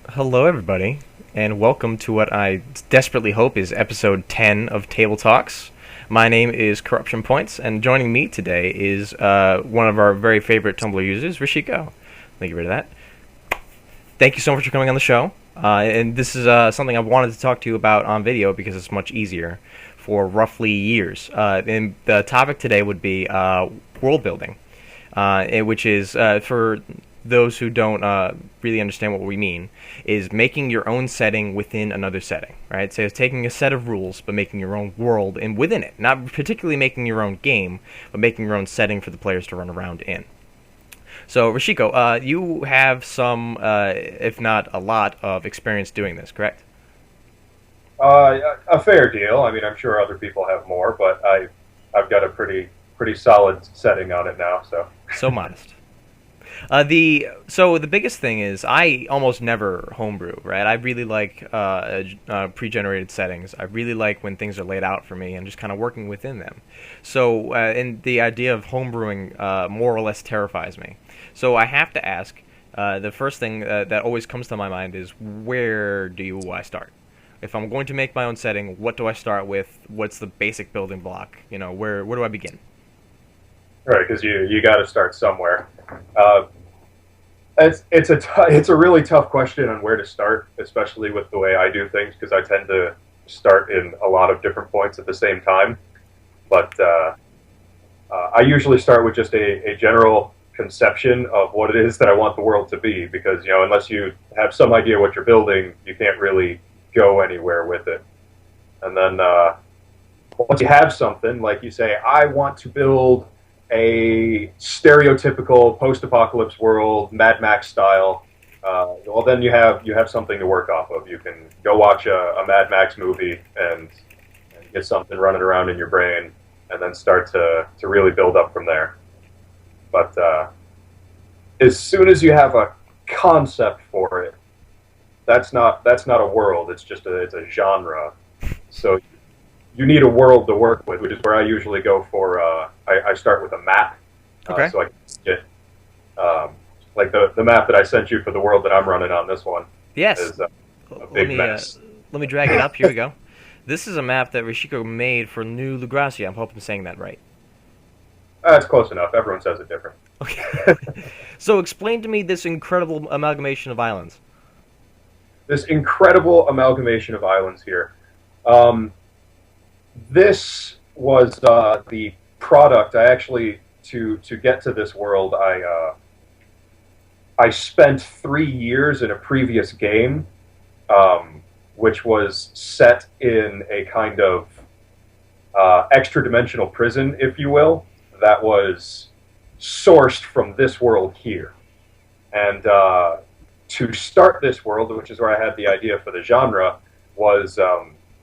Hello, everybody, and welcome to what I desperately hope is episode 10 of Table Talks. My name is Corruption Points, and joining me today is one of our very favorite Tumblr users, Rashiko. Thank you for that. Thank you so much for coming on the show. And this is something I've wanted to talk to you about on video because it's much easier for roughly years. And the topic today would be world building, which is for those who don't really understand what we mean, is making your own setting within another setting, right? So it's taking a set of rules, but making your own world and within it. Not particularly making your own game, but making your own setting for the players to run around in. So, Rashiko, you have some, if not a lot, of experience doing this, correct? A fair deal. I mean, I'm sure other people have more, but I've got a pretty solid setting on it now. So So modest. The biggest thing is I almost never homebrew, right? I really like pre-generated settings. I really like when things are laid out for me and just kind of working within them. So and the idea of homebrewing more or less terrifies me. So I have to ask. The first thing that always comes to my mind is where do I start? If I'm going to make my own setting, what do I start with? What's the basic building block? You know, where do I begin? right, because you got to start somewhere. Uh, it's a really tough question on where to start, especially with the way I do things, because I tend to start in a lot of different points at the same time. But I usually start with just a general conception of what it is that I want the world to be, because unless you have some idea what you're building, you can't really go anywhere with it. And then once you have something, like you say, I want to build a stereotypical post-apocalypse world, Mad Max style. Well, then you have something to work off of. You can go watch a Mad Max movie and get something running around in your brain, and then start to really build up from there. But as soon as you have a concept for it, that's not a world. It's a genre. So you need a world to work with, which is where I usually go for. I start with a map, Okay. so I can get like the map that I sent you for the world that I'm running on. This one Yes. is a Let big me mess. let me drag it up. Here we go. This is a map that Rishiko made for New Lugracia. I'm hoping I'm saying that right. That's close enough. Everyone says it different. Okay. So explain to me this incredible amalgamation of islands. This incredible amalgamation of islands here. Um, this was the product. I actually to get to this world. I spent 3 years in a previous game, which was set in a kind of extra dimensional prison, if you will, that was sourced from this world here. And to start this world, which is where I had the idea for the genre, was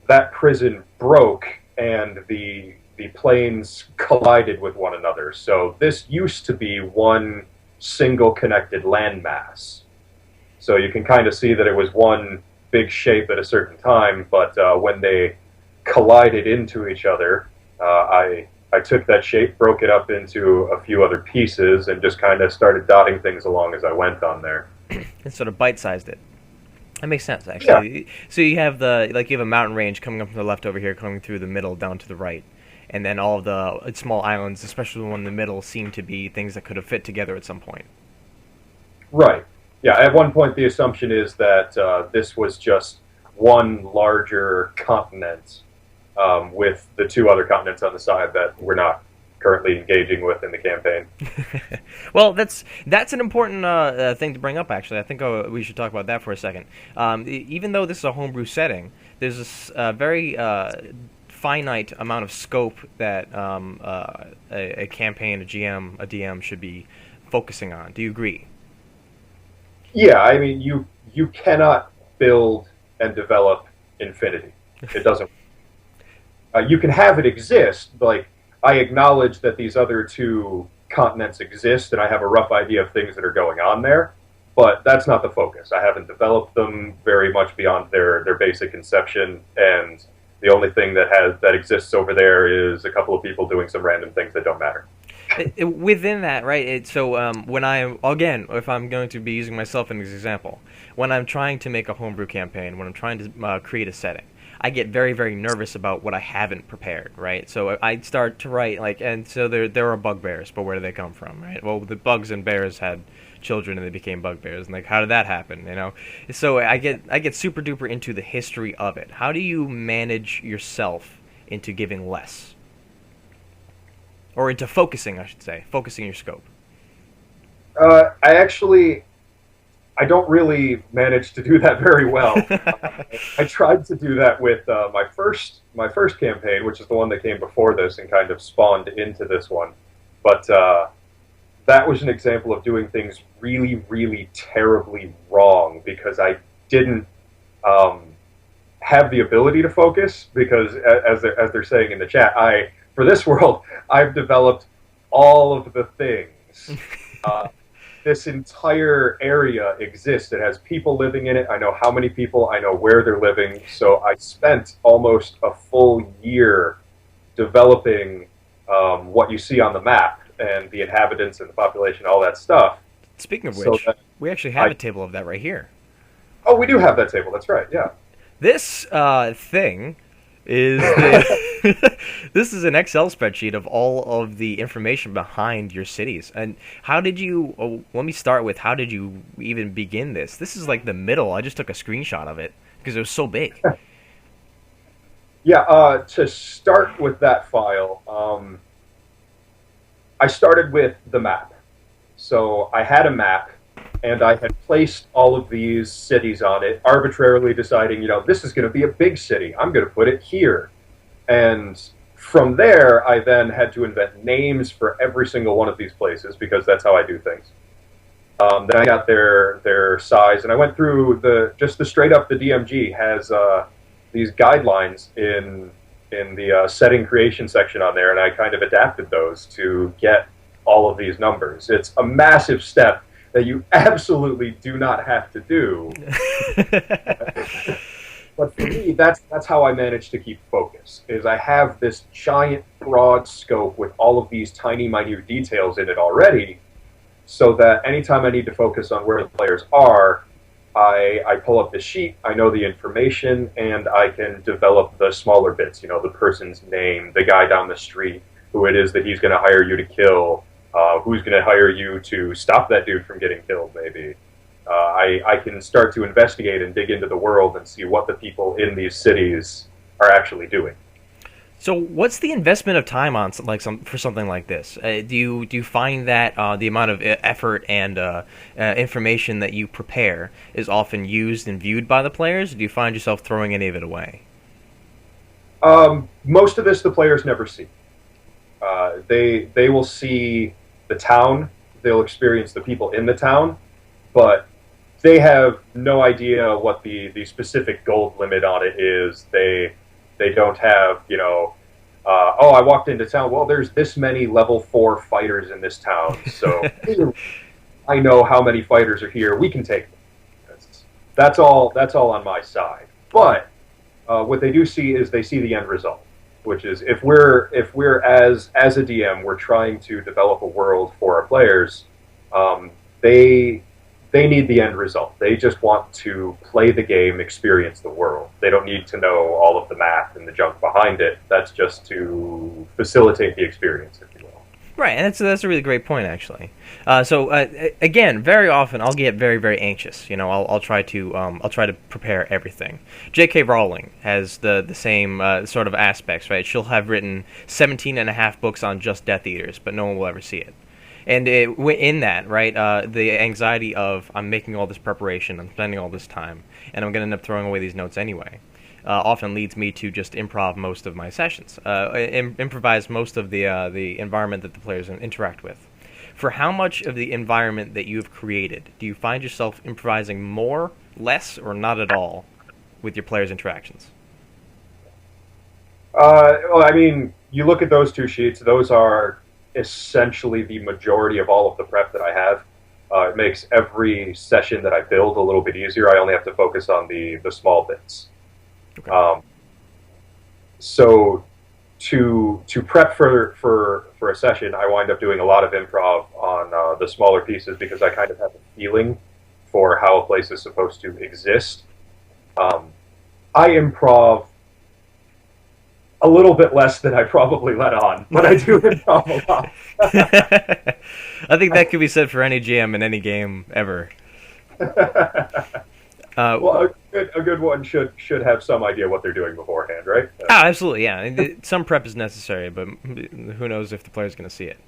that prison broke and the planes collided with one another. So this used to be one single connected landmass. So you can kind of see that it was one big shape at a certain time, but when they collided into each other, I took that shape, broke it up into a few other pieces, and just kind of started dotting things along as I went on there. And sort of bite-sized it. That makes sense, Yeah, actually. So you have you have a mountain range coming up from the left over here, coming through the middle down to the right, and then all of the small islands, especially the one in the middle, seem to be things that could have fit together at some point. right. Yeah, at one point the assumption is that this was just one larger continent with the two other continents on the side that we're not currently engaging with in the campaign. Well, that's an important thing to bring up. Actually, I think we should talk about that for a second. Even though this is a homebrew setting, there's this very finite amount of scope that a campaign, a GM, a DM should be focusing on. Do you agree? Yeah, I mean, you cannot build and develop infinity. It doesn't. You can have it exist. Like, I acknowledge that these other two continents exist, and I have a rough idea of things that are going on there. But that's not the focus. I haven't developed them very much beyond their basic conception, and the only thing that exists over there is a couple of people doing some random things that don't matter. Within that, right? When if I'm going to be using myself as an example, when I'm trying to make a homebrew campaign, when I'm trying to create a setting, I get very, very nervous about what I haven't prepared, right? So I start to write and so there are bugbears, but where do they come from, right? Well, the bugs and bears had children and they became bugbears, and how did that happen, So I get super duper into the history of it. How do you manage yourself into giving less? Or into focusing, I should say, focusing your scope. I don't really manage to do that very well. I tried to do that with my first campaign, which is the one that came before this and kind of spawned into this one. But that was an example of doing things really, really terribly wrong because I didn't have the ability to focus. Because as they're saying in the chat, for this world I've developed all of the things. This entire area exists. It has people living in it. I know how many people. I know where they're living. So I spent almost a full year developing what you see on the map and the inhabitants and the population, all that stuff. Speaking of which, we actually have a table of that right here. Oh, we do have that table. That's right. Yeah. This thing is this is an Excel spreadsheet of all of the information behind your cities. And how did you? Let me start with how did you even begin this? This is like the middle. I just took a screenshot of it because it was so big. Yeah. To start with that file, I started with the map. So I had a map, and I had placed all of these cities on it, arbitrarily deciding, this is going to be a big city. I'm going to put it here. And from there, I then had to invent names for every single one of these places, because that's how I do things. Then I got their size, and I went through the straight up, the DMG has these guidelines in the setting creation section on there, and I kind of adapted those to get all of these numbers. It's a massive step that you absolutely do not have to do. But for me, that's how I manage to keep focus, is I have this giant, broad scope with all of these tiny, minute details in it already, so that anytime I need to focus on where the players are, I pull up the sheet, I know the information, and I can develop the smaller bits, the person's name, the guy down the street, who it is that he's going to hire you to kill, who's going to hire you to stop that dude from getting killed, maybe. I can start to investigate and dig into the world and see what the people in these cities are actually doing. So, what's the investment of time on for something like this? Do you find that the amount of effort and information that you prepare is often used and viewed by the players? Or do you find yourself throwing any of it away? Most of this the players never see. They will see the town. They'll experience the people in the town, but they have no idea what the specific gold limit on it is. They don't have, I walked into town, well, there's this many level 4 fighters in this town, so I know how many fighters are here, we can take them. That's all on my side. But what they do see is they see the end result, which is if we're as a DM, we're trying to develop a world for our players, they need the end result. They just want to play the game, experience the world. They don't need to know all of the math and the junk behind it. That's just to facilitate the experience, if you will. Right, and that's a really great point, actually. Again, very often I'll get very, very anxious. I'll try to prepare everything. J.K. Rowling has the same sort of aspects, right? She'll have written 17 and a half books on just Death Eaters, but no one will ever see it. And in that, right, the anxiety of I'm making all this preparation, I'm spending all this time, and I'm going to end up throwing away these notes anyway, often leads me to just improv most of my sessions, improvise most of the environment that the players interact with. For how much of the environment that you've created, do you find yourself improvising more, less, or not at all with your players' interactions? Well, I mean, you look at those two sheets, those are essentially the majority of all of the prep that I have. It makes every session that I build a little bit easier. I only have to focus on the small bits. Okay. So to prep for a session, I wind up doing a lot of improv on the smaller pieces because I kind of have a feeling for how a place is supposed to exist. I improv a little bit less than I probably let on, but I do improv a lot. I think that could be said for any GM in any game ever. Well, a good one should have some idea what they're doing beforehand, right? Absolutely, yeah. Some prep is necessary, but who knows if the player's going to see it.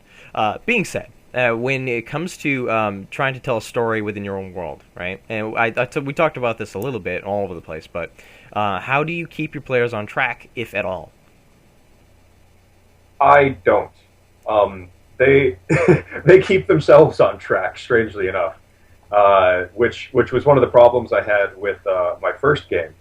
Being said, when it comes to trying to tell a story within your own world, right? And we talked about this a little bit all over the place, but how do you keep your players on track, if at all? I don't. They they keep themselves on track, strangely enough. Which was one of the problems I had with my first game.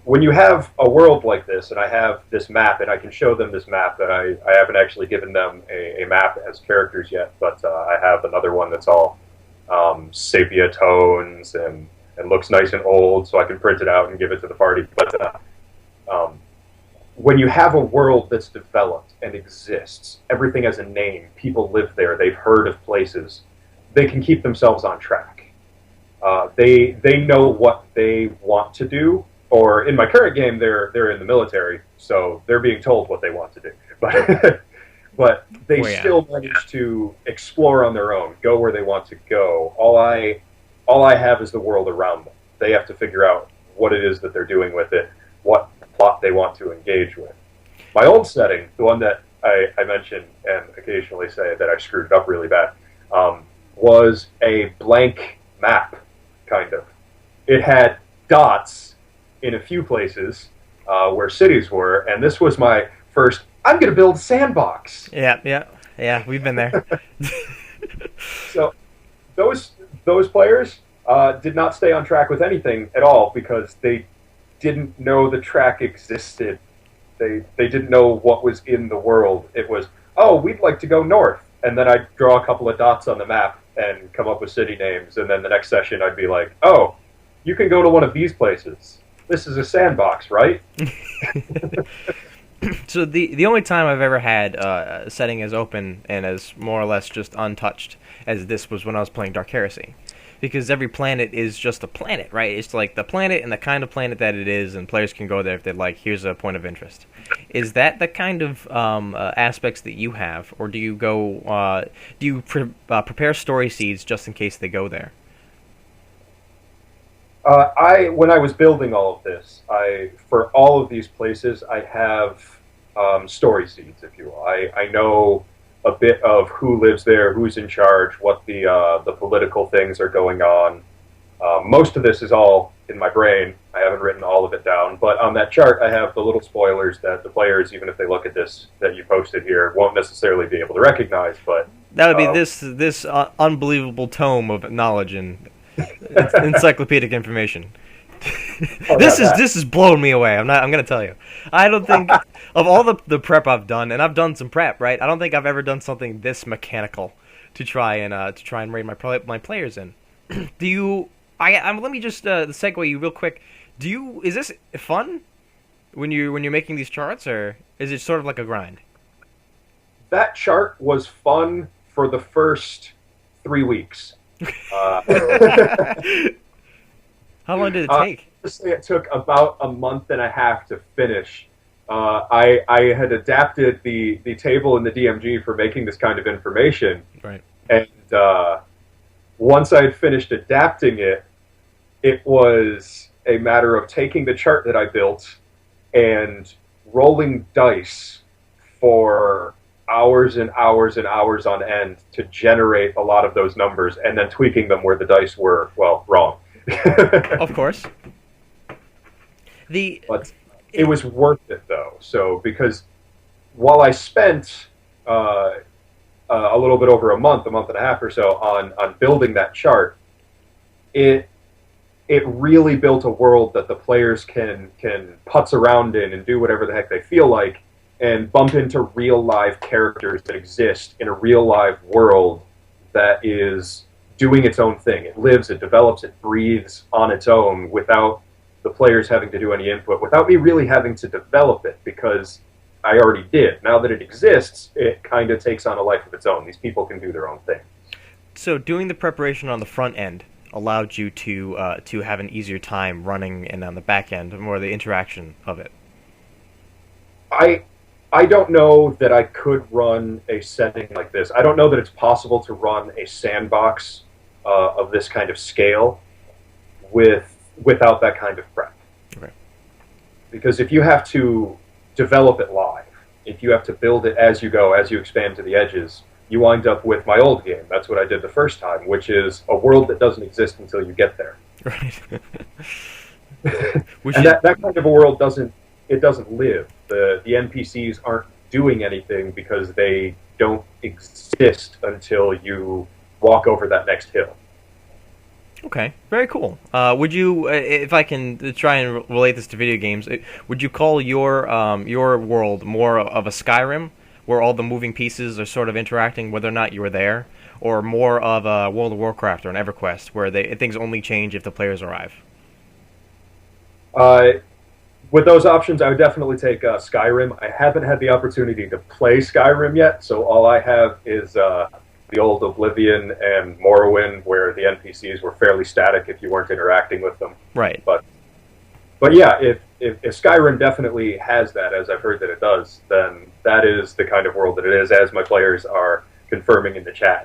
When you have a world like this, and I have this map, and I can show them this map, that I haven't actually given them a map as characters yet, but I have another one that's all sepia tones and looks nice and old, so I can print it out and give it to the party. But when you have a world that's developed and exists, everything has a name, people live there, they've heard of places, they can keep themselves on track. They know what they want to do, or in my current game, they're in the military, so they're being told what they want to do. But they still manage to explore on their own, go where they want to go. All I have is the world around them. They have to figure out what it is that they're doing with it, what plot they want to engage with. My old setting, the one that I mention and occasionally say that I screwed it up really bad, was a blank map, kind of. It had dots in a few places where cities were, and this was my first, I'm going to build a sandbox. Yeah, we've been there. So those players did not stay on track with anything at all because they didn't know the track existed. They didn't know what was in the world. It was, oh, we'd like to go north. And then I'd draw a couple of dots on the map and come up with city names. And then the next session I'd be like, oh, you can go to one of these places. This is a sandbox, right? So the only time I've ever had a setting as open and as more or less just untouched as this was when I was playing Dark Heresy. Because every planet is just a planet, right? It's like the planet and the kind of planet that it is, and players can go there if they'd like. Here's a point of interest. Is that the kind of aspects that you have, or do you go? Do you prepare story seeds just in case they go there? When I was building all of this, for all of these places, I have story seeds, if you will. I know a bit of who lives there, who's in charge, what the political things are going on. Most of this is all in my brain. I haven't written all of it down, but on that chart I have the little spoilers that the players, even if they look at this that you posted here, won't necessarily be able to recognize. But that would be this unbelievable tome of knowledge and encyclopedic information. This is blowing me away. I'm going to tell you. I don't think of all the prep I've done, and I've done some prep, right? I don't think I've ever done something this mechanical to try and rein my players in. Do you? Let me just segue you real quick. Is this fun when you're making these charts, or is it sort of like a grind? That chart was fun for the first 3 weeks. How long did it take? Honestly, it took about a month and a half to finish. I had adapted the table in the DMG for making this kind of information. Right. And once I had finished adapting it, it was a matter of taking the chart that I built and rolling dice for hours and hours and hours on end to generate a lot of those numbers and then tweaking them where the dice were, well, wrong. Of course. But it was worth it, though. So, because while I spent a little bit over a month and a half or so on building that chart, it really built a world that the players can putz around in and do whatever the heck they feel like and bump into real live characters that exist in a real live world that is doing its own thing. It lives, it develops, it breathes on its own without the players having to do any input, without me really having to develop it, because I already did. Now that it exists, it kind of takes on a life of its own. These people can do their own thing. So doing the preparation on the front end allowed you to have an easier time running, and on the back end, more the interaction of it. I don't know that I could run a setting like this. I don't know that it's possible to run a sandbox of this kind of scale without that kind of prep. Okay. Because if you have to develop it live, if you have to build it as you go, as you expand to the edges, you wind up with my old game. That's what I did the first time, which is a world that doesn't exist until you get there. Right. And that kind of a world doesn't live. The NPCs aren't doing anything because they don't exist until you walk over that next hill. Okay, very cool. Would you, if I can try and relate this to video games, would you call your world more of a Skyrim, where all the moving pieces are sort of interacting whether or not you were there, or more of a World of Warcraft or an EverQuest, where things only change if the players arrive? With those options, I would definitely take Skyrim. I haven't had the opportunity to play Skyrim yet, so all I have is the old Oblivion and Morrowind, where the NPCs were fairly static if you weren't interacting with them. Right. But yeah, if Skyrim definitely has that, as I've heard that it does, then that is the kind of world that it is, as my players are confirming in the chat.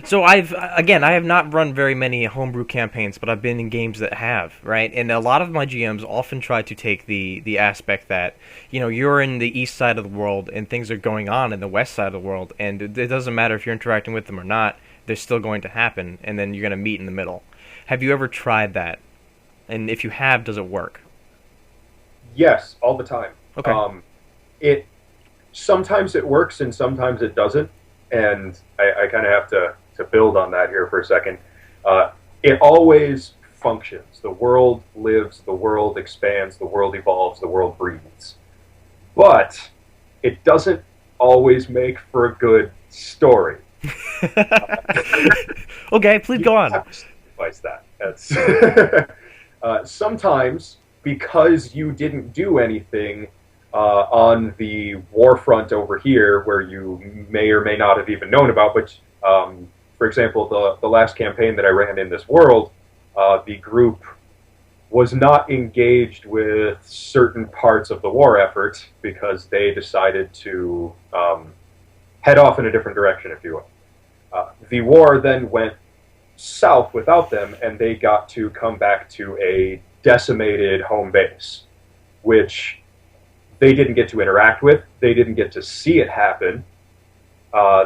So I have not run very many homebrew campaigns, but I've been in games that have, right? And a lot of my GMs often try to take the aspect that, you're in the east side of the world and things are going on in the west side of the world, and it doesn't matter if you're interacting with them or not, they're still going to happen, and then you're going to meet in the middle. Have you ever tried that? And if you have, does it work? Yes, all the time. Okay. Sometimes it works and sometimes it doesn't. And I kind of have to build on that here for a second. It always functions. The world lives, the world expands, the world evolves, the world breathes. But it doesn't always make for a good story. Okay, please go on. Sacrifice that. That's sometimes, because you didn't do anything on the war front over here, where you may or may not have even known about, but for example, the last campaign that I ran in this world, the group was not engaged with certain parts of the war effort because they decided to head off in a different direction, if you will. The war then went south without them, and they got to come back to a decimated home base, which they didn't get to interact with. They didn't get to see it happen.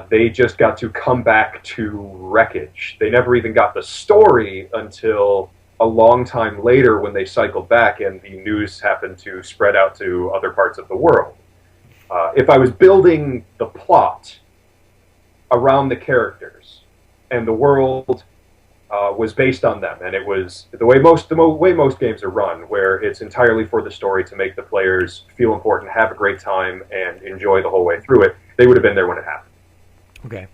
They just got to come back to wreckage. They never even got the story until a long time later, when they cycled back and the news happened to spread out to other parts of the world. If I was building the plot around the characters and the world was based on them, and it was the way most games are run, where it's entirely for the story to make the players feel important, have a great time, and enjoy the whole way through it, they would have been there when it happened. Okay.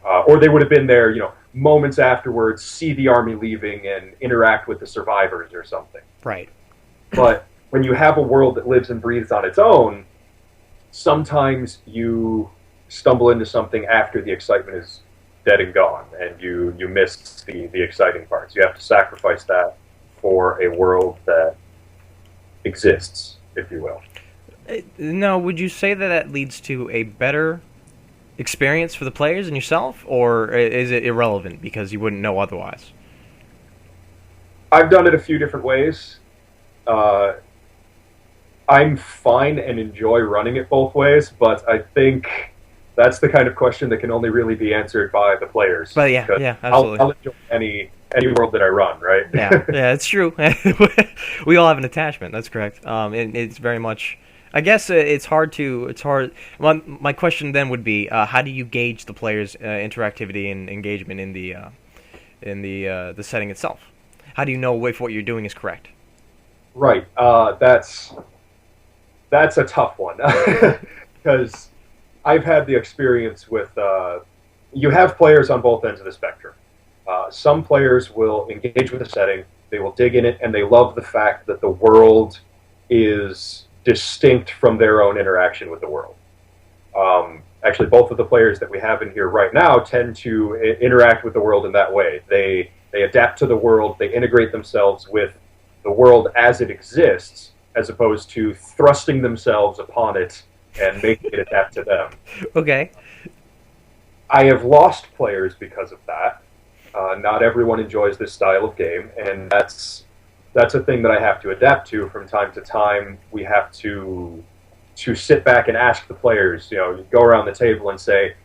Or they would have been there, moments afterwards, see the army leaving and interact with the survivors or something. Right. But when you have a world that lives and breathes on its own, sometimes you stumble into something after the excitement is dead and gone, and you miss the exciting parts. You have to sacrifice that for a world that exists, if you will. Now, would you say that leads to a better experience for the players and yourself, or is it irrelevant because you wouldn't know otherwise? I've done it a few different ways. I'm fine and enjoy running it both ways, but I think that's the kind of question that can only really be answered by the players. But yeah, absolutely. I'll enjoy any world that I run, right? yeah, it's true. We all have an attachment. That's correct. And it's very much. I guess it's hard. Well, my question then would be, how do you gauge the players' interactivity and engagement in the setting itself? How do you know if what you're doing is correct? Right. That's a tough one because I've had the experience with you have players on both ends of the spectrum. Some players will engage with the setting, they will dig in it, and they love the fact that the world is distinct from their own interaction with the world. Actually, both of the players that we have in here right now tend to interact with the world in that way. They adapt to the world, they integrate themselves with the world as it exists, as opposed to thrusting themselves upon it and making it adapt to them. Okay. I have lost players because of that. Not everyone enjoys this style of game, and that's a thing that I have to adapt to from time to time. We have to sit back and ask the players, you go around the table and say,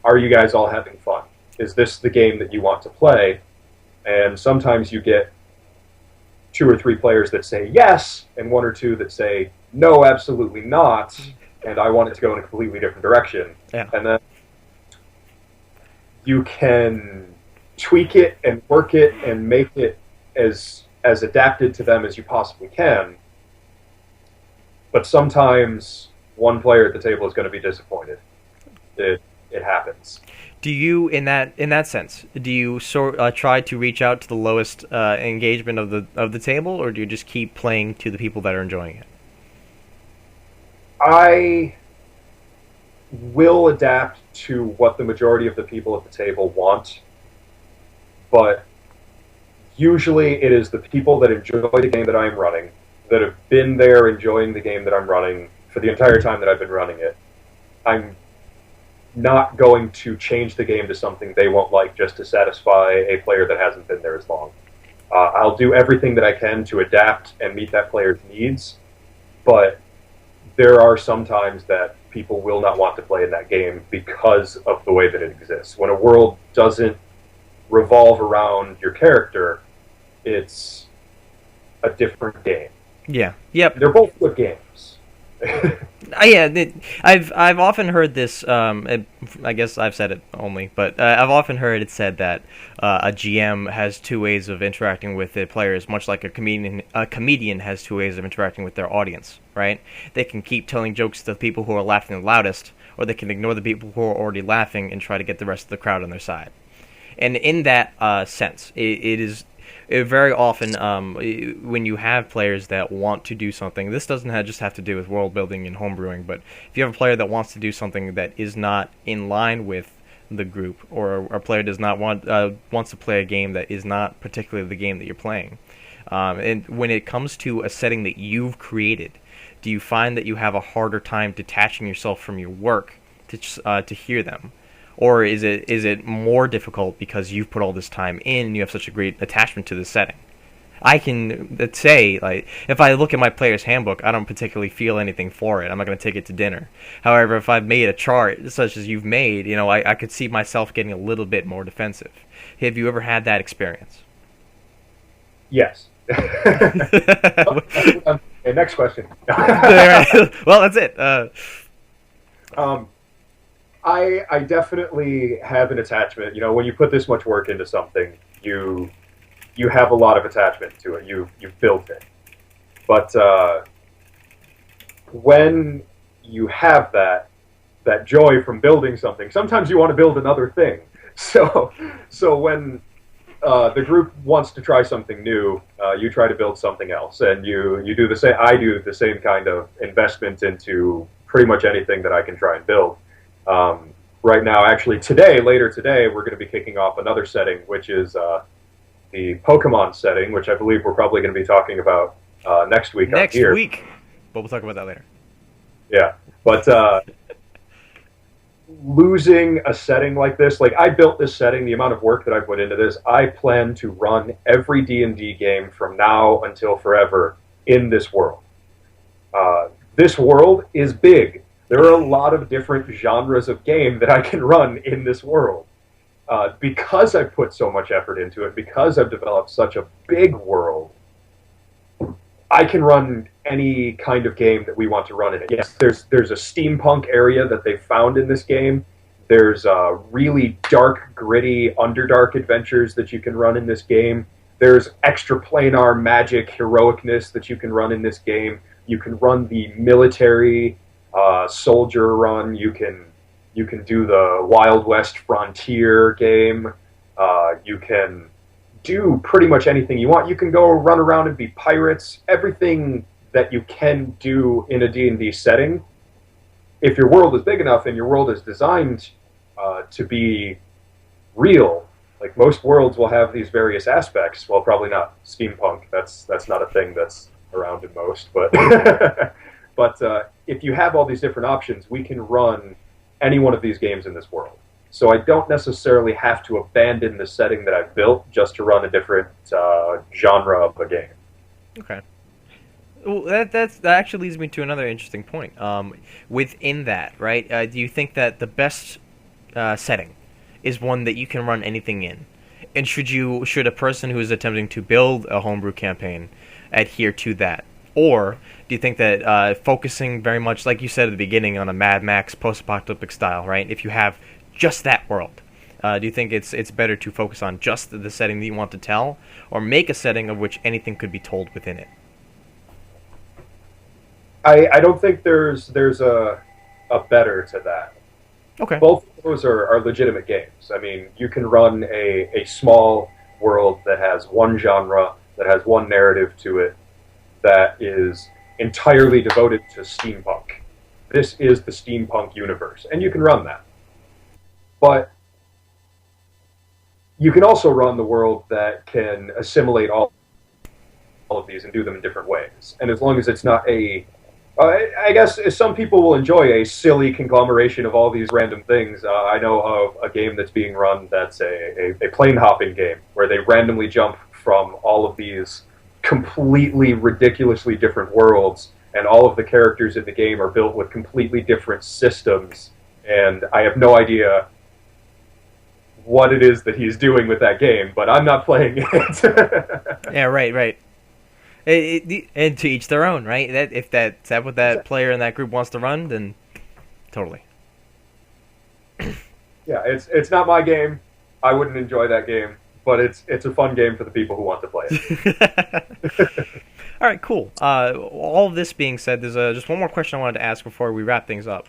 are you guys all having fun? Is this the game that you want to play? And sometimes you get 2 or 3 players that say yes, and 1 or 2 that say, no, absolutely not, and I want it to go in a completely different direction. Yeah. And then you can tweak it and work it and make it as adapted to them as you possibly can. But sometimes one player at the table is going to be disappointed. It happens. Do you, in that sense, do you try to reach out to the lowest engagement of the table, or do you just keep playing to the people that are enjoying it? I will adapt to what the majority of the people at the table want, but usually it is the people that enjoy the game that I'm running, that have been there enjoying the game that I'm running for the entire time that I've been running it. I'm not going to change the game to something they won't like just to satisfy a player that hasn't been there as long. I'll do everything that I can to adapt and meet that player's needs, but there are some times that people will not want to play in that game because of the way that it exists. When a world doesn't revolve around your character, it's a different game. Yeah. Yep. They're both good games. Yeah, I've often heard this. I guess I've said it only, but I've often heard it said that a GM has 2 ways of interacting with the players, much like a comedian has 2 ways of interacting with their audience. Right? They can keep telling jokes to the people who are laughing the loudest, or they can ignore the people who are already laughing and try to get the rest of the crowd on their side. And in that sense, it is. Very often, when you have players that want to do something, this doesn't just have to do with world building and homebrewing, but if you have a player that wants to do something that is not in line with the group, or a player does not wants to play a game that is not particularly the game that you're playing, and when it comes to a setting that you've created, do you find that you have a harder time detaching yourself from your work to hear them? Or is it more difficult because you've put all this time in and you have such a great attachment to the setting? I can say, like, if I look at my player's handbook, I don't particularly feel anything for it. I'm not going to take it to dinner. However, if I've made a chart such as you've made, I could see myself getting a little bit more defensive. Have you ever had that experience? Yes. Okay, next question. Well, that's it. I definitely have an attachment. When you put this much work into something, you have a lot of attachment to it. You've built it. But when you have that joy from building something, sometimes you want to build another thing. So when the group wants to try something new, you try to build something else, and you do the same. I do the same kind of investment into pretty much anything that I can try and build. Right now, actually later today, we're going to be kicking off another setting, which is the Pokemon setting, which I believe we're probably going to be talking about next week. Next week, but we'll talk about that later. Yeah, but losing a setting like this, like I built this setting, the amount of work that I put into this, I plan to run every D&D game from now until forever in this world. This world is big. There are a lot of different genres of game that I can run in this world. Because I've put so much effort into it, because I've developed such a big world, I can run any kind of game that we want to run in it. Yes, there's a steampunk area that they found in this game. There's really dark, gritty, Underdark adventures that you can run in this game. There's extraplanar magic heroicness that you can run in this game. You can run the military soldier run. You can do the Wild West frontier game. You can do pretty much anything you want. You can go run around and be pirates. Everything that you can do in a D&D setting, if your world is big enough and your world is designed to be real. Like most worlds will have these various aspects. Well, probably not steampunk. That's not a thing that's around in most. But but if you have all these different options, we can run any one of these games in this world. So I don't necessarily have to abandon the setting that I've built just to run a different genre of a game. Okay. Well, that actually leads me to another interesting point. Within that, right? Do you think that the best setting is one that you can run anything in? And should a person who is attempting to build a homebrew campaign adhere to that? Or do you think that focusing very much, like you said at the beginning, on a Mad Max post-apocalyptic style, right? If you have just that world, do you think it's better to focus on just the setting that you want to tell, or make a setting of which anything could be told within it? I don't think there's a better to that. Okay. Both of those are legitimate games. I mean, you can run a small world that has one genre, that has one narrative to it, that is entirely devoted to steampunk. This is the steampunk universe, and you can run that. But you can also run the world that can assimilate all of these and do them in different ways. And as long as it's not I guess some people will enjoy a silly conglomeration of all these random things. I know of a game that's being run that's a plane hopping game where they randomly jump from all of these completely ridiculously different worlds, and all of the characters in the game are built with completely different systems, and I have no idea what it is that he's doing with that game, but I'm not playing it. Yeah, right. And to each their own, right? If that's what that player in that group wants to run, then totally. Yeah, it's not my game. I wouldn't enjoy that game, but it's a fun game for the people who want to play it. All right, cool. All of this being said, there's just one more question I wanted to ask before we wrap things up.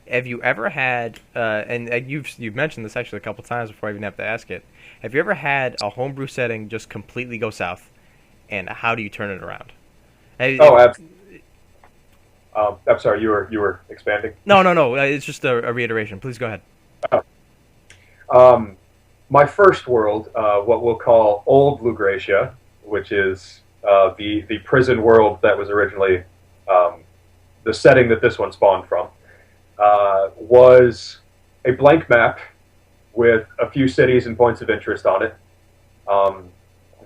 Have you ever had, and you've mentioned this actually a couple times before I even have to ask it, have you ever had a homebrew setting just completely go south? And how do you turn it around? Absolutely. I'm sorry, you were expanding? No. It's just a reiteration. Please go ahead. My first world, what we'll call Old Blue Gracia, which is the prison world that was originally the setting that this one spawned from, was a blank map with a few cities and points of interest on it.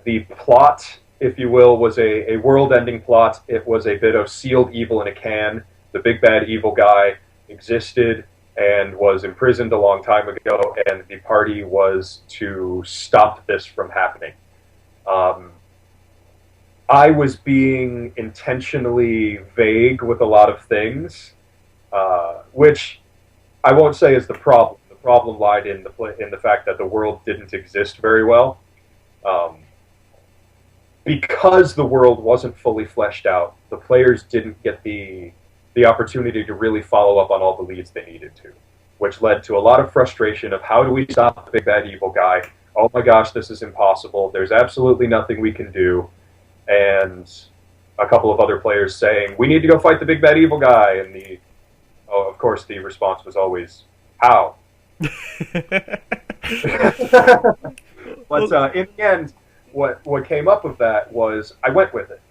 The plot, if you will, was a world-ending plot. It was a bit of sealed evil in a can. The big bad evil guy existed and was imprisoned a long time ago, and the party was to stop this from happening. I was being intentionally vague with a lot of things, which I won't say is the problem. The problem lied in the fact that the world didn't exist very well. Because the world wasn't fully fleshed out, the players didn't get the opportunity to really follow up on all the leads they needed to, which led to a lot of frustration of how do we stop the big bad evil guy? Oh my gosh, this is impossible. There's absolutely nothing we can do. And a couple of other players saying, we need to go fight the big bad evil guy. And of course, the response was always, how? But in the end, what came up of that was I went with it.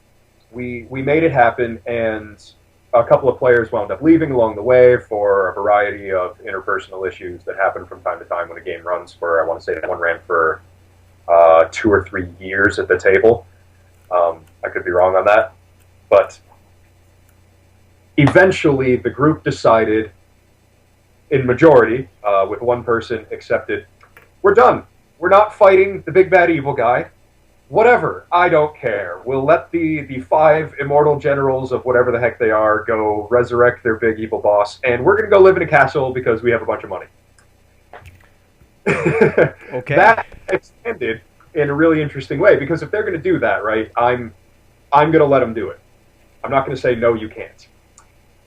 We made it happen, and a couple of players wound up leaving along the way for a variety of interpersonal issues that happen from time to time when a game runs for, I want to say that one ran for 2 or 3 years at the table. I could be wrong on that. But eventually the group decided, in majority, with one person accepted, we're done. We're not fighting the big bad evil guy. Whatever, I don't care. We'll let the 5 immortal generals of whatever the heck they are go resurrect their big evil boss, and we're going to go live in a castle because we have a bunch of money. Okay. That extended in a really interesting way, because if they're going to do that, right, I'm going to let them do it. I'm not going to say, no, you can't.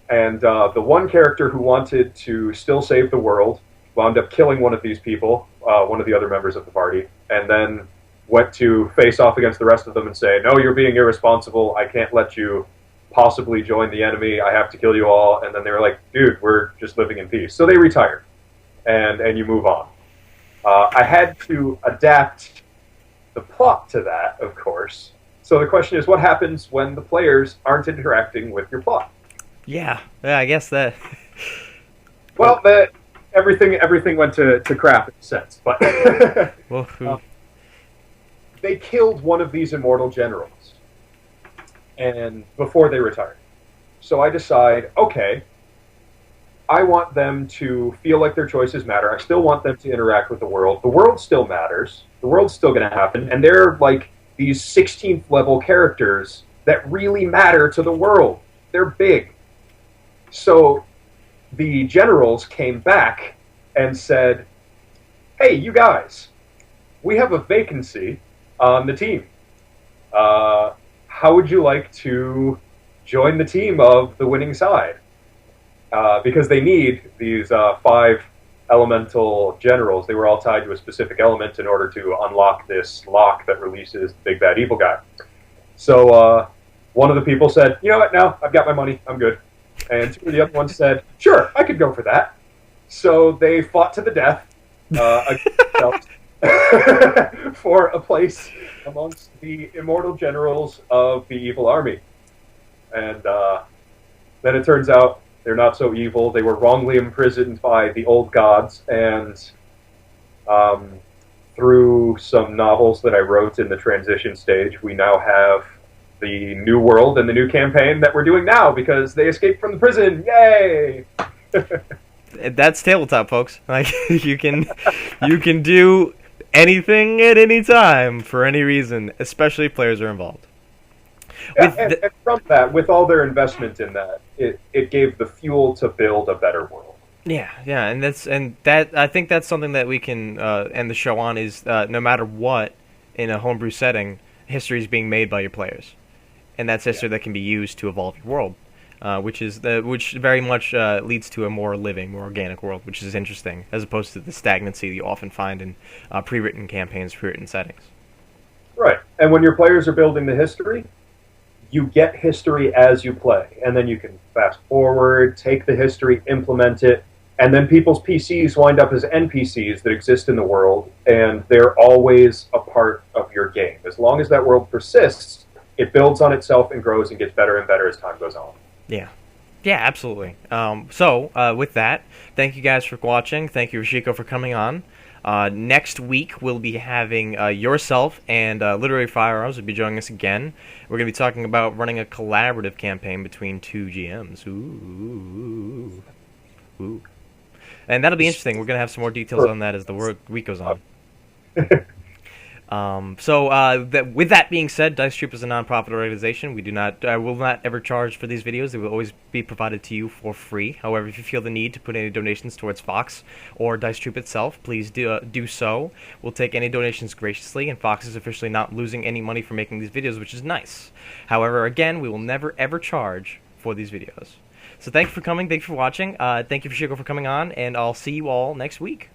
And the one character who wanted to still save the world wound up killing one of these people, one of the other members of the party, and then went to face off against the rest of them and say, no, you're being irresponsible. I can't let you possibly join the enemy. I have to kill you all. And then they were like, dude, we're just living in peace. So they retired, and you move on. I had to adapt the plot to that, of course. So the question is, what happens when the players aren't interacting with your plot? Yeah, I guess that. Well, everything went to crap in a sense, but Well, they killed one of these immortal generals, and before they retired. So I decide, okay, I want them to feel like their choices matter. I still want them to interact with the world. The world still matters. The world's still going to happen, and they're like these 16th level characters that really matter to the world. They're big. So the generals came back and said, hey, you guys, we have a vacancy on the team. How would you like to join the team of the winning side? Because they need these 5 elemental generals. They were all tied to a specific element in order to unlock this lock that releases the big bad evil guy. So one of the people said, you know what, no, I've got my money, I'm good. And 2 of the other ones said, sure, I could go for that. So they fought to the death against for a place amongst the immortal generals of the evil army. And then it turns out they're not so evil. They were wrongly imprisoned by the old gods, and through some novels that I wrote in the transition stage, we now have the new world and the new campaign that we're doing now because they escaped from the prison. Yay! That's tabletop, folks. Like you can do anything at any time for any reason, especially if players are involved. Yeah, and from that, with all their investment in that, it gave the fuel to build a better world. Yeah, and that I think that's something that we can end the show on is no matter what in a homebrew setting, history is being made by your players, and that's history that can be used to evolve your world, which very much leads to a more living, more organic world, which is interesting as opposed to the stagnancy that you often find in pre-written campaigns, pre-written settings. Right, and when your players are building the history, you get history as you play, and then you can fast forward, take the history, implement it, and then people's PCs wind up as NPCs that exist in the world, and they're always a part of your game. As long as that world persists, it builds on itself and grows and gets better and better as time goes on. Yeah. Yeah, absolutely. So, with that, thank you guys for watching. Thank you, Rashiko, for coming on. Next week, we'll be having yourself and Literary Firearms will be joining us again. We're going to be talking about running a collaborative campaign between 2 GMs. Ooh. And that'll be interesting. We're going to have some more details on that as the week goes on. With that being said, Dice Troop is a non-profit organization. We will not ever charge for these videos. They will always be provided to you for free. However, if you feel the need to put any donations towards Fox or Dice Troop itself, please do so. We'll take any donations graciously, and Fox is officially not losing any money for making these videos, which is nice. However, again, we will never ever charge for these videos. So thank you for coming. Thank you for watching. Thank you, Rashiko, for coming on, and I'll see you all next week.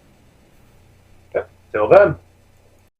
Yep. Till then.